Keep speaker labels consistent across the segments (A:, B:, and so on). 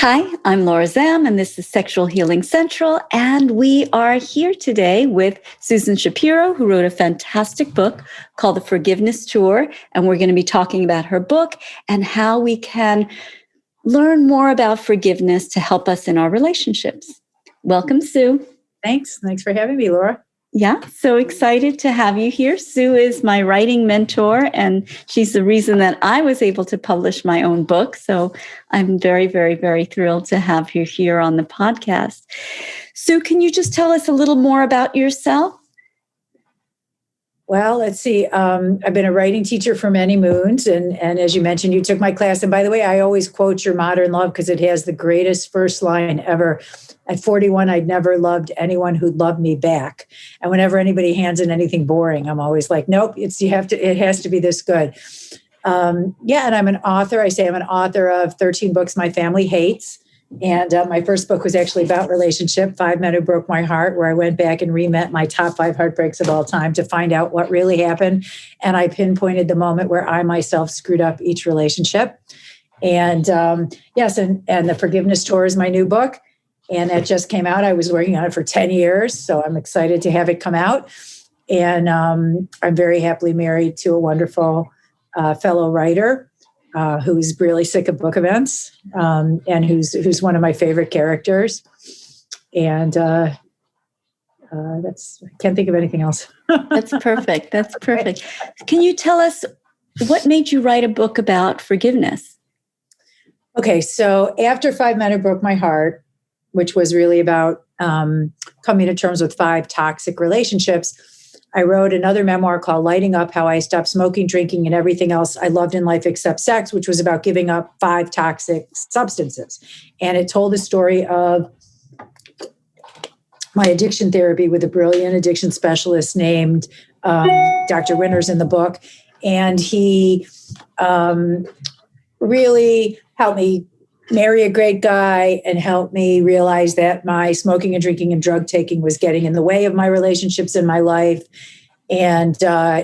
A: Hi, I'm Laura Zam, and this is Sexual Healing Central. And we are here today with Susan Shapiro, who wrote a fantastic book called The Forgiveness Tour. And we're going to be talking about her book and how we can learn more about forgiveness to help us in our relationships. Welcome, Sue.
B: Thanks for having me, Laura.
A: Yeah, so excited to have you here. Sue is my writing mentor, and she's the reason that I was able to publish my own book. So I'm very, very, very thrilled to have you here on the podcast. Sue, can you just tell us a little more about yourself?
B: Well, let's see. I've been a writing teacher for many moons. And as you mentioned, you took my class. And by the way, I always quote Your Modern Love because it has the greatest first line ever. At 41, I'd never loved anyone who'd loved me back. And whenever anybody hands in anything boring, I'm always like, nope, it has to be this good. And I'm an author. I say I'm an author of 13 books my family hates. And my first book was actually about relationship, 5 Men Who Broke My Heart, where I went back and re-met my top 5 heartbreaks of all time to find out what really happened. And I pinpointed the moment where I myself screwed up each relationship. And and The Forgiveness Tour is my new book. And that just came out. I was working on it for 10 years. So I'm excited to have it come out. And I'm very happily married to a wonderful fellow writer who's really sick of book events and who's one of my favorite characters. And I can't think of anything else.
A: That's perfect. That's perfect. Can you tell us what made you write a book about forgiveness?
B: Okay, so after 5 Men Who Broke My Heart, which was really about coming to terms with 5 toxic relationships, I wrote another memoir called Lighting Up, How I Stopped Smoking, Drinking, and Everything Else I Loved in Life Except Sex, which was about giving up 5 toxic substances. And it told the story of my addiction therapy with a brilliant addiction specialist named Dr. Winters in the book. And he really helped me marry a great guy and help me realize that my smoking and drinking and drug taking was getting in the way of my relationships in my life. And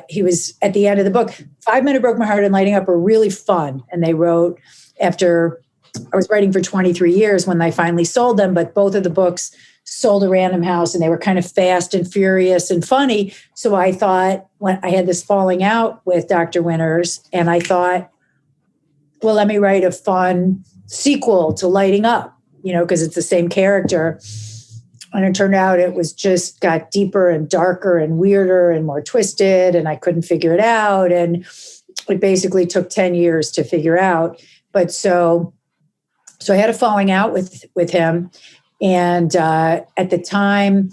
B: he was at the end of the book. 5 Men Who Broke My Heart and Lighting Up were really fun. And they wrote after I was writing for 23 years when I finally sold them, but both of the books sold a Random House and they were kind of fast and furious and funny. So I thought, when I had this falling out with Dr. Winters, and I thought, well, let me write a fun sequel to Lighting Up, because it's the same character. And it turned out it was just got deeper and darker and weirder and more twisted, and I couldn't figure it out. And it basically took 10 years to figure out. But so I had a falling out with him. And at the time,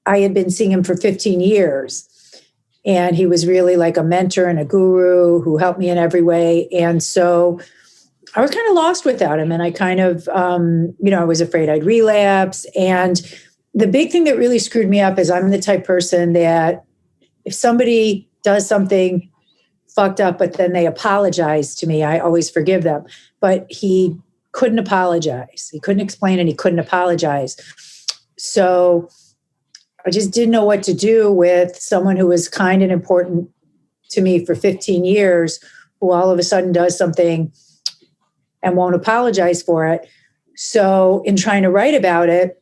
B: I had been seeing him for 15 years. And he was really like a mentor and a guru who helped me in every way. And so I was kind of lost without him. And I kind of, I was afraid I'd relapse. And the big thing that really screwed me up is I'm the type person that if somebody does something fucked up, but then they apologize to me, I always forgive them. But he couldn't apologize. He couldn't explain and he couldn't apologize. So I just didn't know what to do with someone who was kind and important to me for 15 years, who all of a sudden does something and won't apologize for it. So in trying to write about it,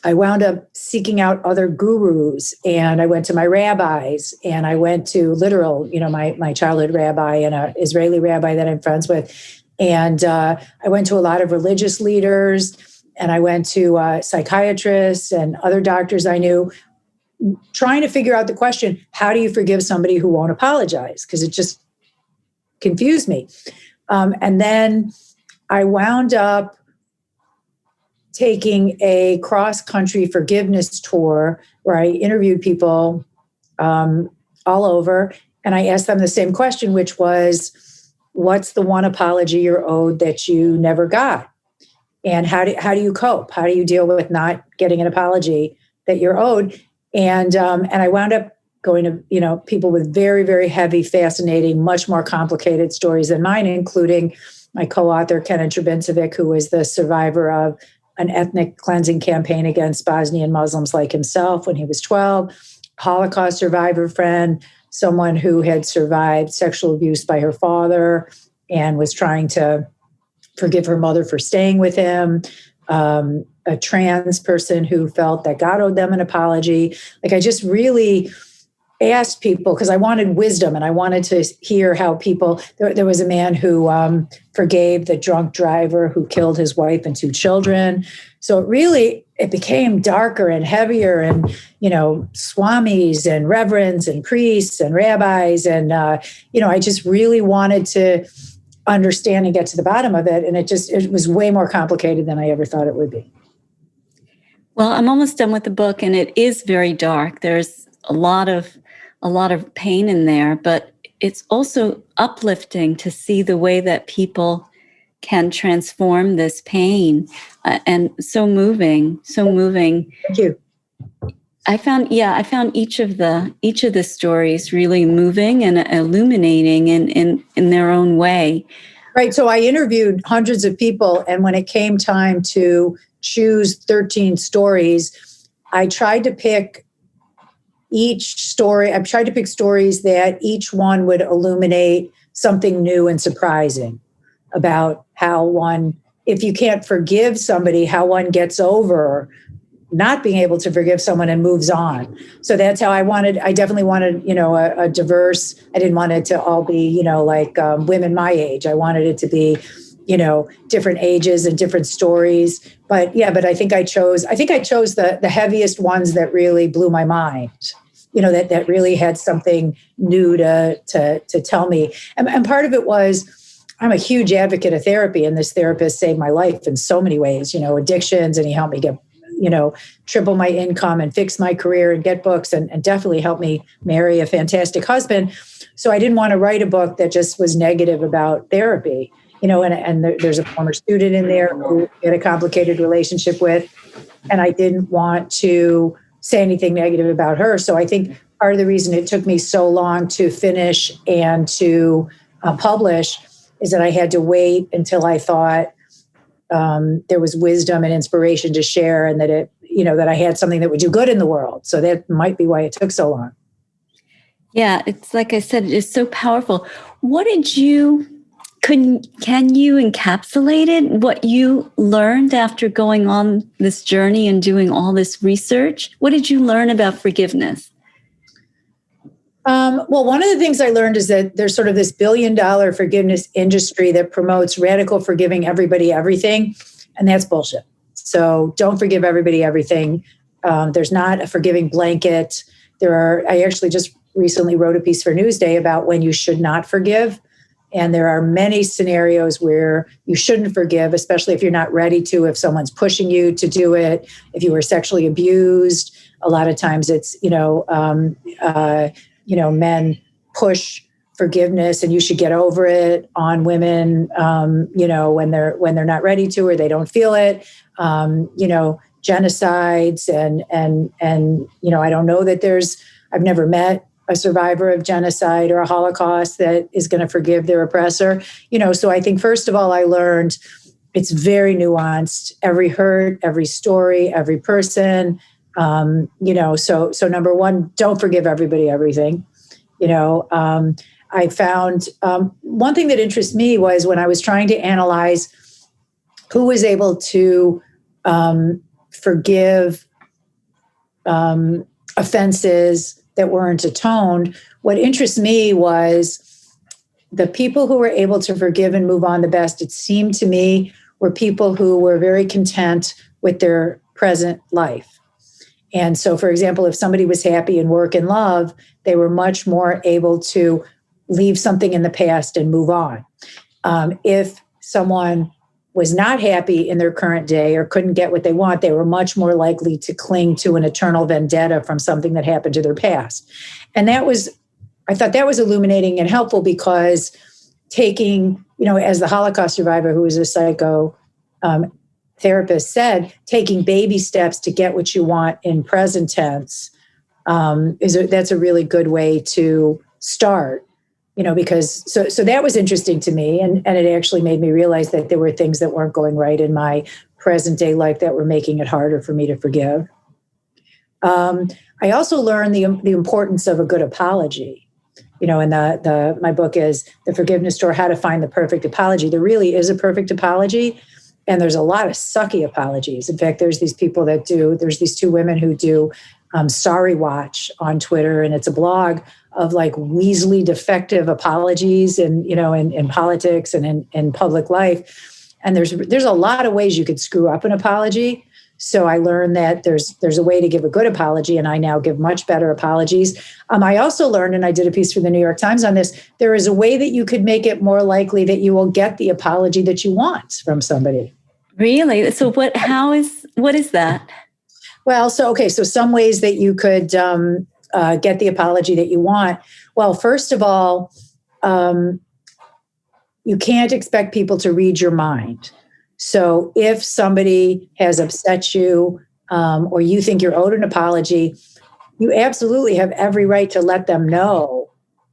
B: I wound up seeking out other gurus, and I went to my rabbis, and I went to my childhood rabbi and an Israeli rabbi that I'm friends with. And I went to a lot of religious leaders, and I went to psychiatrists and other doctors I knew, trying to figure out the question, how do you forgive somebody who won't apologize? Because it just confused me. And then I wound up taking a cross-country forgiveness tour where I interviewed people all over, and I asked them the same question, which was, what's the one apology you're owed that you never got? And how do you cope? How do you deal with not getting an apology that you're owed? And I wound up going to, people with very, very heavy, fascinating, much more complicated stories than mine, including my co-author, Kenan Trebincevic, who was the survivor of an ethnic cleansing campaign against Bosnian Muslims like himself when he was 12, Holocaust survivor friend, someone who had survived sexual abuse by her father and was trying to forgive her mother for staying with him, a trans person who felt that God owed them an apology. Like, I just really asked people, because I wanted wisdom and I wanted to hear how people, there was a man who forgave the drunk driver who killed his wife and two children. So it became darker and heavier, and, swamis and reverends and priests and rabbis. And, I just really wanted to understand and get to the bottom of it. And it was way more complicated than I ever thought it would be.
A: Well, I'm almost done with the book, and it is very dark. There's a lot of pain in there, but it's also uplifting to see the way that people can transform this pain, and so moving.
B: Thank you.
A: I found each of the stories really moving and illuminating in their own way.
B: Right. So I interviewed hundreds of people, and when it came time to choose 13 stories, I tried to pick stories that each one would illuminate something new and surprising about how one, if you can't forgive somebody, how one gets over not being able to forgive someone and moves on. So that's how I definitely wanted, a diverse, I didn't want it to all be, women my age. I wanted it to be, different ages and different stories. But I think I chose the heaviest ones that really blew my mind, that really had something new to tell me. And part of it was, I'm a huge advocate of therapy, and this therapist saved my life in so many ways, addictions, and he helped me get, triple my income and fix my career and get books, and definitely helped me marry a fantastic husband. So I didn't want to write a book that just was negative about therapy, and there's a former student in there who had a complicated relationship with, and I didn't want to say anything negative about her. So I think part of the reason it took me so long to finish and to publish is that I had to wait until I thought there was wisdom and inspiration to share, and that that I had something that would do good in the world. So that might be why it took so long.
A: Yeah, it's like I said, it's so powerful. Can you encapsulate it, what you learned after going on this journey and doing all this research? What did you learn about forgiveness?
B: Well, one of the things I learned is that there's sort of this $1 billion forgiveness industry that promotes radical forgiving everybody everything, and that's bullshit. So don't forgive everybody everything. There's not a forgiving blanket. I actually just recently wrote a piece for Newsday about when you should not forgive. And there are many scenarios where you shouldn't forgive, especially if you're not ready to, if someone's pushing you to do it, if you were sexually abused. A lot of times it's, men push forgiveness and you should get over it on women, when they're not ready to, or they don't feel it, genocides and I don't know that I've never met a survivor of genocide or a Holocaust that is going to forgive their oppressor. So I think, first of all, I learned it's very nuanced, every hurt, every story, every person, so number one, don't forgive everybody everything. I found one thing that interests me was when I was trying to analyze who was able to forgive offenses that weren't atoned. What interests me was the people who were able to forgive and move on the best, it seemed to me, were people who were very content with their present life. And so, for example, if somebody was happy in work and love, they were much more able to leave something in the past and move on. If someone was not happy in their current day or couldn't get what they want, they were much more likely to cling to an eternal vendetta from something that happened to their past. And I thought that was illuminating and helpful, because taking, as the Holocaust survivor who was a psycho therapist said, taking baby steps to get what you want in present tense that's a really good way to start. Because so that was interesting to me, and it actually made me realize that there were things that weren't going right in my present day life that were making it harder for me to forgive. I also learned the importance of a good apology. and my book is The Forgiveness Tour, How to Find the Perfect Apology. There really is a perfect apology. And there's a lot of sucky apologies. In fact, there's these two women who do Sorry Watch on Twitter, and it's a blog of like weaselly defective apologies and, in politics and in public life. And there's a lot of ways you could screw up an apology. So I learned that there's a way to give a good apology, and I now give much better apologies. I also learned, and I did a piece for the New York Times on this, there is a way that you could make it more likely that you will get the apology that you want from somebody.
A: Really? So what is that?
B: Well, so some ways that you could get the apology that you want. Well, first of all, you can't expect people to read your mind. So if somebody has upset you or you think you're owed an apology, you absolutely have every right to let them know.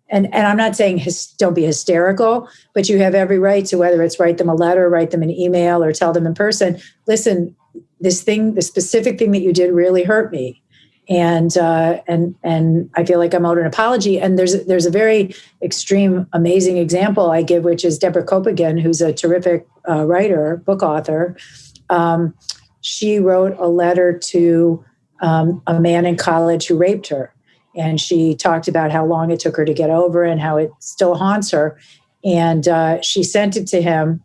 B: And I'm not saying don't be hysterical, but you have every right to, whether it's write them a letter, write them an email, or tell them in person, listen, the specific thing that you did really hurt me. And I feel like I'm owed an apology. And there's a very extreme, amazing example I give, which is Deborah Kopigan, who's a terrific writer, book author. She wrote a letter to a man in college who raped her. And she talked about how long it took her to get over and how it still haunts her. And she sent it to him.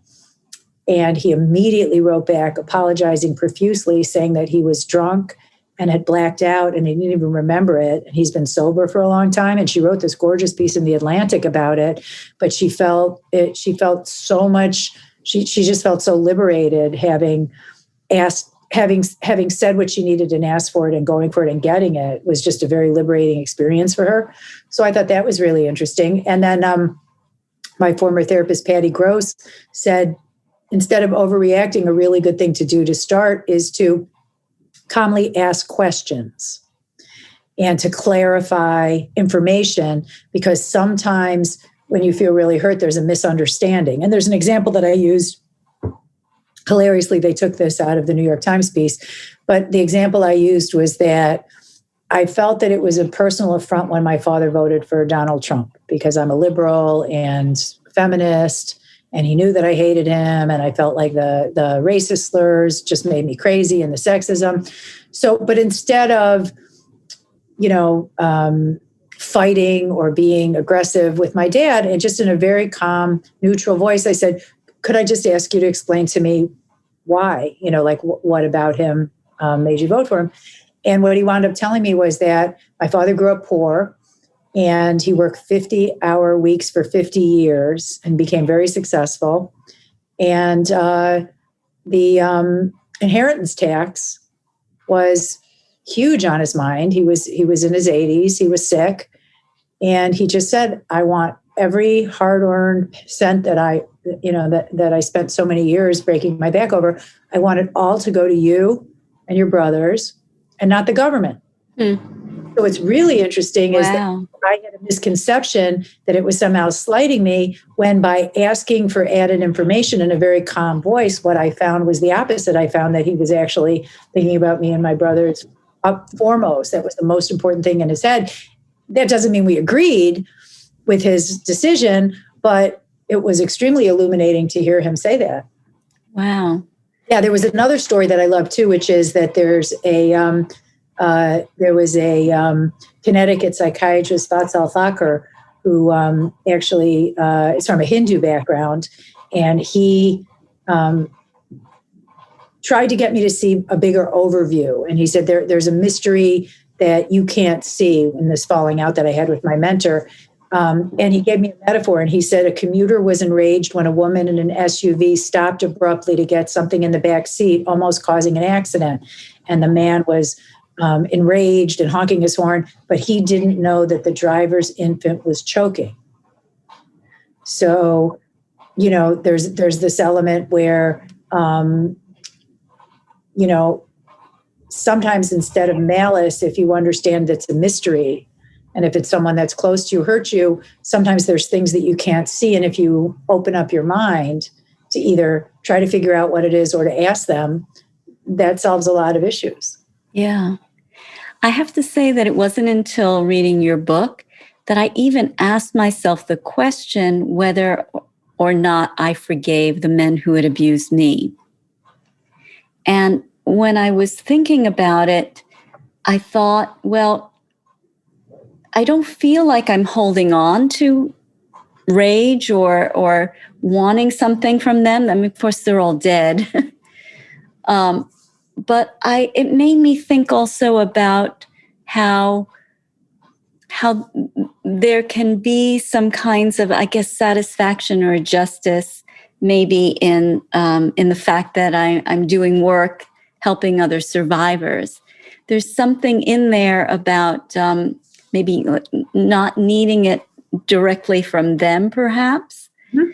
B: And he immediately wrote back, apologizing profusely, saying that he was drunk and had blacked out and he didn't even remember it. And he's been sober for a long time. And she wrote this gorgeous piece in The Atlantic about it. But she felt so much, she just felt so liberated having said what she needed and asked for it and going for it and getting it was just a very liberating experience for her. So I thought that was really interesting. And then my former therapist, Patty Gross, said, instead of overreacting, a really good thing to do to start is to calmly ask questions and to clarify information, because sometimes when you feel really hurt, there's a misunderstanding. And there's an example that I used. Hilariously, they took this out of the New York Times piece, but the example I used was that I felt that it was a personal affront when my father voted for Donald Trump, because I'm a liberal and feminist, and he knew that I hated him, and I felt like the racist slurs just made me crazy, and the sexism. So, but instead of, fighting or being aggressive with my dad, and just in a very calm, neutral voice, I said, could I just ask you to explain to me why, what about him made you vote for him? And what he wound up telling me was that my father grew up poor and he worked 50-hour weeks for 50 years and became very successful. And the inheritance tax was huge on his mind. He was in his 80s. He was sick. And he just said, I want every hard-earned cent that I spent so many years breaking my back over, I want it all to go to you and your brothers and not the government. So what's really interesting is that I had a misconception that it was somehow slighting me, when by asking for added information in a very calm voice, what I found was the opposite. I found that he was actually thinking about me and my brothers up foremost. That was the most important thing in his head. That doesn't mean we agreed with his decision, but it was extremely illuminating to hear him say that.
A: Wow.
B: Yeah, there was another story that I love too, which is that there was a Connecticut psychiatrist, Vatsal Thakur, who actually is from a Hindu background, and he tried to get me to see a bigger overview. And he said there's a mystery that you can't see in this falling out that I had with my mentor. And he gave me a metaphor, and he said a commuter was enraged when a woman in an SUV stopped abruptly to get something in the back seat, almost causing an accident. And the man was enraged and honking his horn, but he didn't know that the driver's infant was choking. So, there's this element where, sometimes instead of malice, if you understand it's a mystery, and if it's someone that's close to you, hurt you, sometimes there's things that you can't see. And if you open up your mind to either try to figure out what it is or to ask them, that solves a lot of issues.
A: Yeah. I have to say that it wasn't until reading your book that I even asked myself the question whether or not I forgave the men who had abused me. And when I was thinking about it, I thought, well, I don't feel like I'm holding on to rage or wanting something from them. I mean, of course, they're all dead. But it made me think also about how there can be some kinds of, I guess, satisfaction or justice, maybe in the fact that I'm doing work helping other survivors. There's something in there about maybe not needing it directly from them, perhaps.
B: Mhm.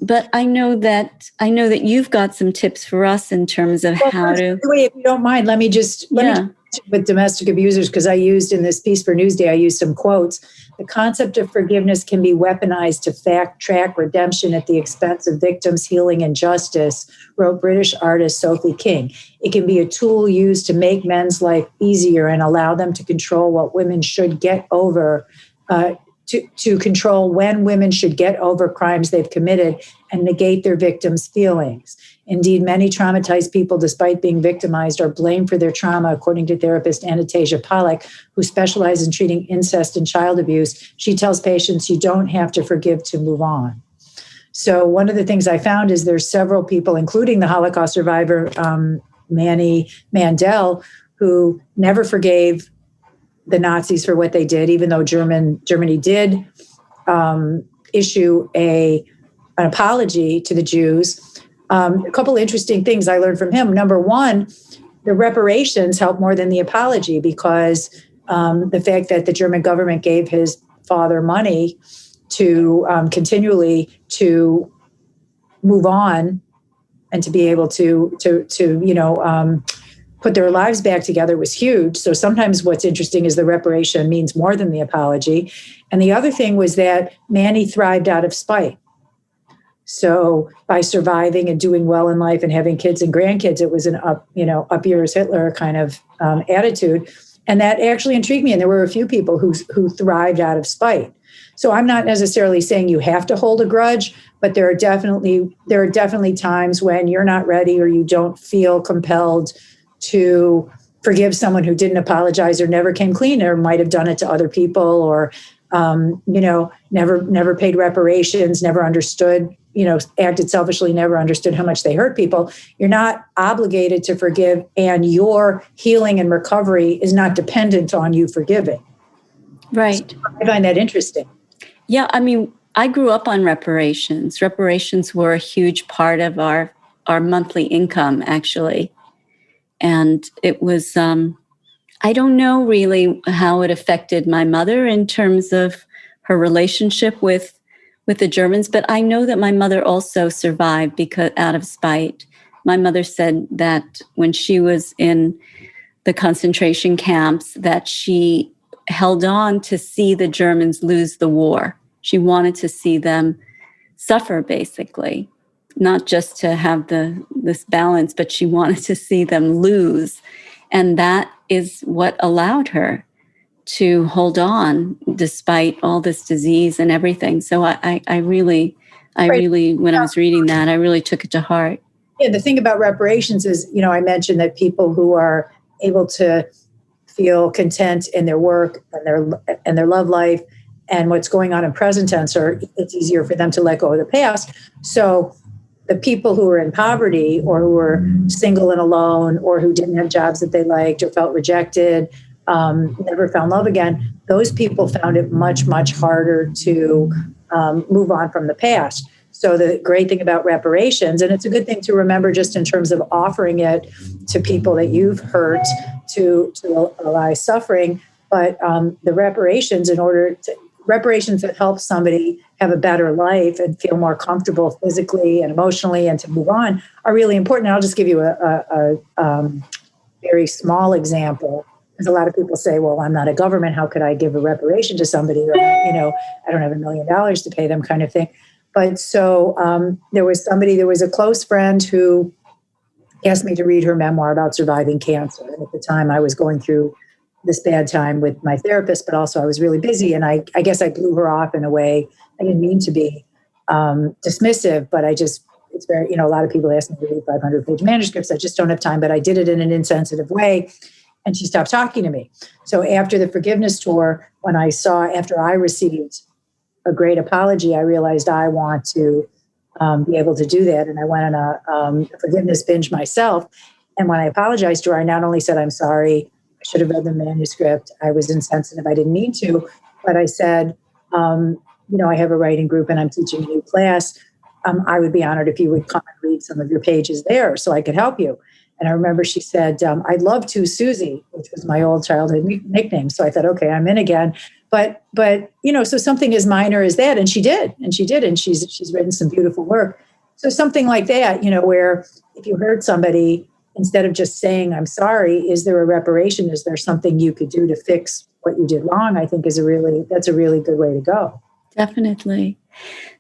A: But I know that you've got some tips for us in terms of
B: Well,
A: how to.
B: wait, if you don't mind, let me just with domestic abusers, because I used in this piece for Newsday, I used some quotes. The concept of forgiveness can be weaponized to fact track redemption at the expense of victims' healing and justice, wrote British artist Sophie King. It can be a tool used to make men's life easier and allow them to control what women should get over, to control when women should get over crimes they've committed and negate their victims' feelings. Indeed, many traumatized people, despite being victimized, are blamed for their trauma, according to therapist Anastasia Pollack, who specializes in treating incest and child abuse. She tells patients, you don't have to forgive to move on. So one of the things I found is there's several people, including the Holocaust survivor, Manny Mandel, who never forgave the Nazis for what they did, even though Germany did issue an apology to the Jews. A couple of interesting things I learned from him. Number one, the reparations helped more than the apology, because the fact that the German government gave his father money to continually to move on and to be able to put their lives back together was huge. So sometimes what's interesting is the reparation means more than the apology. And the other thing was that Manny thrived out of spite. So by surviving and doing well in life and having kids and grandkids, it was an up yours Hitler kind of attitude. And that actually intrigued me. And there were a few people who thrived out of spite. So I'm not necessarily saying you have to hold a grudge, but there are definitely times when you're not ready or you don't feel compelled to forgive someone who didn't apologize or never came clean or might have done it to other people or, never paid reparations, never understood, acted selfishly, never understood how much they hurt people. You're not obligated to forgive, and your healing and recovery is not dependent on you forgiving.
A: Right.
B: So I find that interesting.
A: Yeah, I mean, I grew up on reparations. Reparations were a huge part of our monthly income, actually. And it was, I don't know really how it affected my mother in terms of her relationship with the Germans, but I know that my mother also survived because out of spite. My mother said that when she was in the concentration camps, that she held on to see the Germans lose the war. She wanted to see them suffer, basically. Not just to have this balance, but she wanted to see them lose. And that is what allowed her to hold on despite all this disease and everything. So I really, when I was reading that, I really took it to heart.
B: Yeah, the thing about reparations is, I mentioned that people who are able to feel content in their work and their love life and what's going on in present tense, it's easier for them to let go of the past. So the people who were in poverty or who were single and alone or who didn't have jobs that they liked or felt rejected, never found love again, those people found it much, much harder to move on from the past. So the great thing about reparations, and it's a good thing to remember just in terms of offering it to people that you've hurt to allay suffering, but the reparations that help somebody have a better life and feel more comfortable physically and emotionally and to move on are really important. And I'll just give you a very small example. Because a lot of people say, well, I'm not a government. How could I give a reparation to somebody? Or, I don't have $1 million to pay them kind of thing. But so there was a close friend who asked me to read her memoir about surviving cancer. And at the time I was going through this bad time with my therapist, but also I was really busy, and I guess I blew her off in a way. I didn't mean to be dismissive, but it's very, a lot of people ask me to read 500-page manuscripts. I just don't have time, but I did it in an insensitive way, and she stopped talking to me. So after the forgiveness tour, after I received a great apology, I realized I want to be able to do that, and I went on a forgiveness binge myself. And when I apologized to her, I not only said, I'm sorry, I should have read the manuscript, I was insensitive, I didn't mean to, but I said, I have a writing group and I'm teaching a new class. I would be honored if you would come and read some of your pages there so I could help you. And I remember she said, I'd love to, Susie, which was my old childhood nickname. So I thought, okay, I'm in again. But so something as minor as that, and she did, and she's written some beautiful work. So something like that, where if you hurt somebody, instead of just saying, I'm sorry, is there a reparation? Is there something you could do to fix what you did wrong? I think that's a really good way to go.
A: Definitely.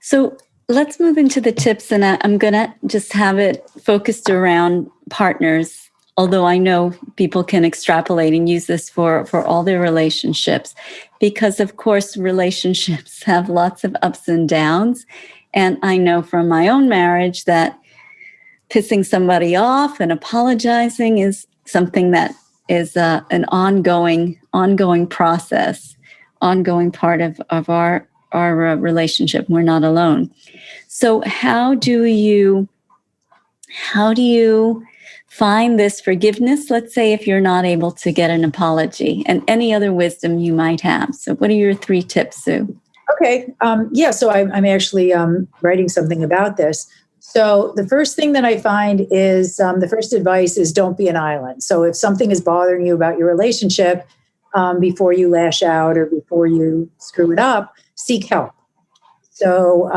A: So let's move into the tips, and I'm going to just have it focused around partners, although I know people can extrapolate and use this for all their relationships, because of course, relationships have lots of ups and downs. And I know from my own marriage that pissing somebody off and apologizing is something that is an ongoing process, ongoing part of our relationship. We're not alone. So how do you find this forgiveness? Let's say if you're not able to get an apology, and any other wisdom you might have. So what are your 3 tips, Sue?
B: Okay. So I'm actually writing something about this. So the first thing that I find is the first advice is don't be an island. So if something is bothering you about your relationship, before you lash out or before you screw it up, seek help. So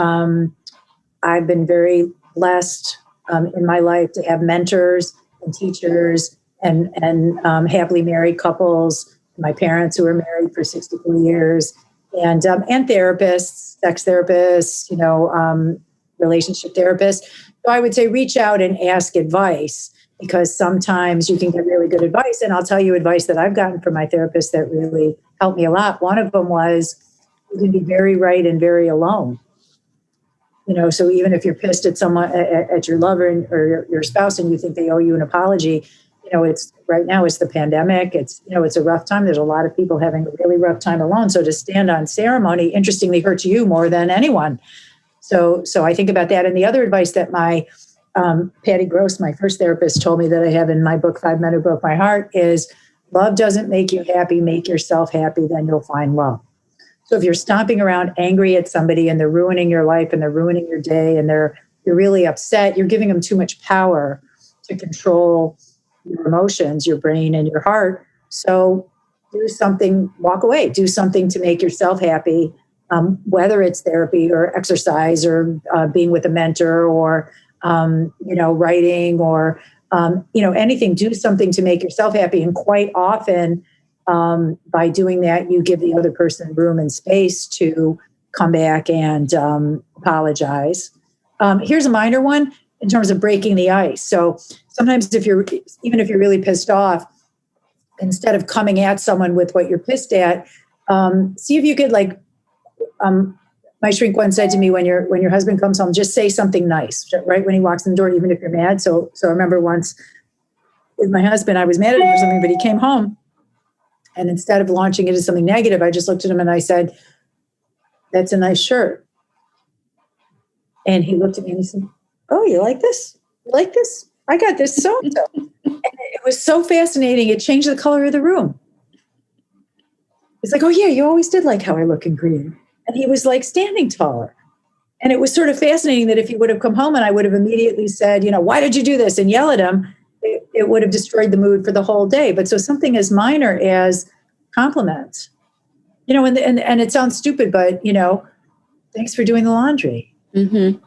B: I've been very blessed in my life to have mentors and teachers and happily married couples, my parents who were married for 64 years, and therapists, sex therapists, relationship therapists. So I would say reach out and ask advice, because sometimes you can get really good advice. And I'll tell you advice that I've gotten from my therapist that really helped me a lot. One of them was, you can be very right and very alone. So even if you're pissed at someone, at your lover or your spouse, and you think they owe you an apology, it's right now, it's the pandemic. It's a rough time. There's a lot of people having a really rough time alone. So to stand on ceremony, interestingly, hurts you more than anyone. So I think about that. And the other advice that my Patty Gross, my first therapist, told me that I have in my book, 5 Men Who Broke My Heart, is love doesn't make you happy. Make yourself happy. Then you'll find love. So if you're stomping around angry at somebody and they're ruining your life and they're ruining your day and you're really upset, you're giving them too much power to control your emotions, your brain and your heart. So do something, walk away, do something to make yourself happy, whether it's therapy or exercise or being with a mentor or, writing or, anything. Do something to make yourself happy. And quite often, by doing that, you give the other person room and space to come back and apologize. Here's a minor one in terms of breaking the ice. So sometimes if you're really pissed off, instead of coming at someone with what you're pissed at, see if you could my shrink once said to me, when your husband comes home, just say something nice, right when he walks in the door, even if you're mad. So I remember once with my husband, I was mad at him for something, but he came home. And instead of launching it as something negative, I just looked at him and I said, that's a nice shirt. And he looked at me and he said, oh, you like this? You like this? I got this so-and-so. And it was so fascinating. It changed the color of the room. It's like, oh, yeah, you always did like how I look in green. And he was like standing taller. And it was sort of fascinating that if he would have come home and I would have immediately said, why did you do this? And yell at him, it would have destroyed the mood for the whole day. But so something as minor as compliments, and it sounds stupid, but, thanks for doing the laundry.
A: Mm-hmm.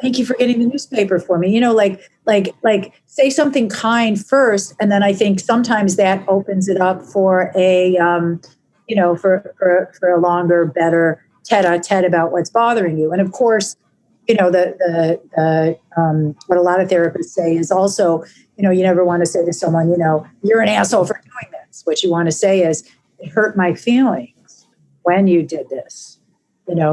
B: Thank you for getting the newspaper for me. Like say something kind first. And then I think sometimes that opens it up for a, for a longer, better tete-a-tete about what's bothering you. And of course, the what a lot of therapists say is also, you never want to say to someone, you're an asshole for doing this. feelings. What you want to say is, it hurt my feelings when you did this.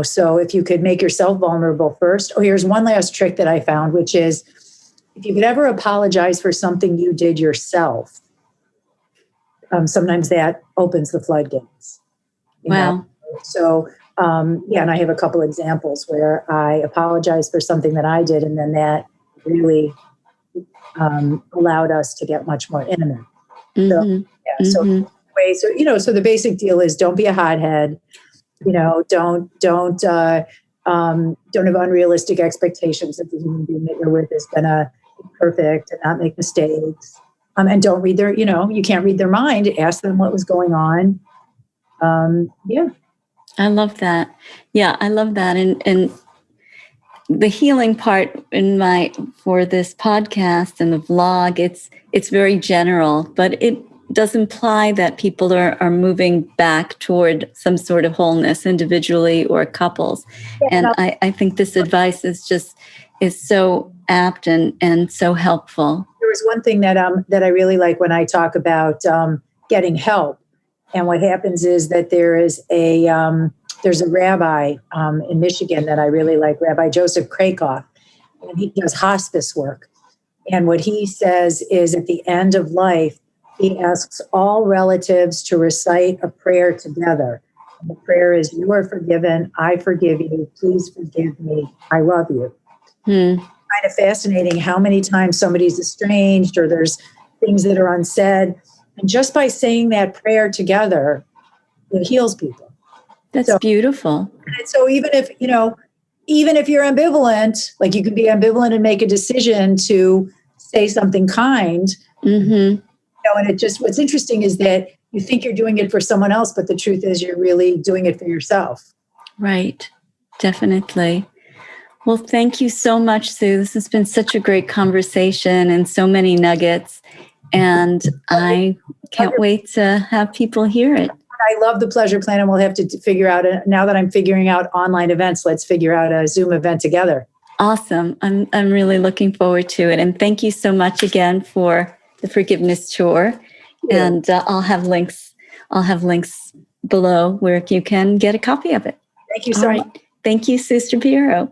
B: So if you could make yourself vulnerable first. Oh, here's one last trick that I found, which is, if you could ever apologize for something you did yourself, sometimes that opens the floodgates.
A: Wow.
B: So, and I have a couple examples where I apologized for something that I did, and then that really allowed us to get much more intimate.
A: Mm-hmm.
B: So,
A: Mm-hmm.
B: so the basic deal is, don't be a hothead. Don't have unrealistic expectations that the human being that you're with is gonna be perfect and not make mistakes. And don't read their, you can't read their mind. Ask them what was going on.
A: I love that. Yeah, I love that. And the healing part for this podcast and the vlog, it's very general, but it does imply that people are moving back toward some sort of wholeness individually or couples. And I think this advice is so apt and so helpful.
B: There was one thing that I really like when I talk about getting help. And what happens is that there's a rabbi in Michigan that I really like, Rabbi Joseph Krakoff, and he does hospice work. And what he says is, at the end of life, he asks all relatives to recite a prayer together. And the prayer is, "You are forgiven. I forgive you. Please forgive me. I love you." Kind of fascinating how many times somebody's estranged or there's things that are unsaid. And just by saying that prayer together, it heals people.
A: That's beautiful.
B: And so even if you're ambivalent, like, you can be ambivalent and make a decision to say something kind.
A: Mm-hmm.
B: And what's interesting is that you think you're doing it for someone else, but the truth is you're really doing it for yourself.
A: Right. Definitely. Well, thank you so much, Sue. This has been such a great conversation and so many nuggets. And I can't wait to have people hear it.
B: I love the Pleasure Plan, and we'll have to figure out, now that I'm figuring out online events, let's figure out a Zoom event together.
A: Awesome. I'm really looking forward to it. And thank you so much again for the Forgiveness Tour. Yeah. And I'll have links below where you can get a copy of it.
B: Thank you so much.
A: Thank you, Sue Shapiro.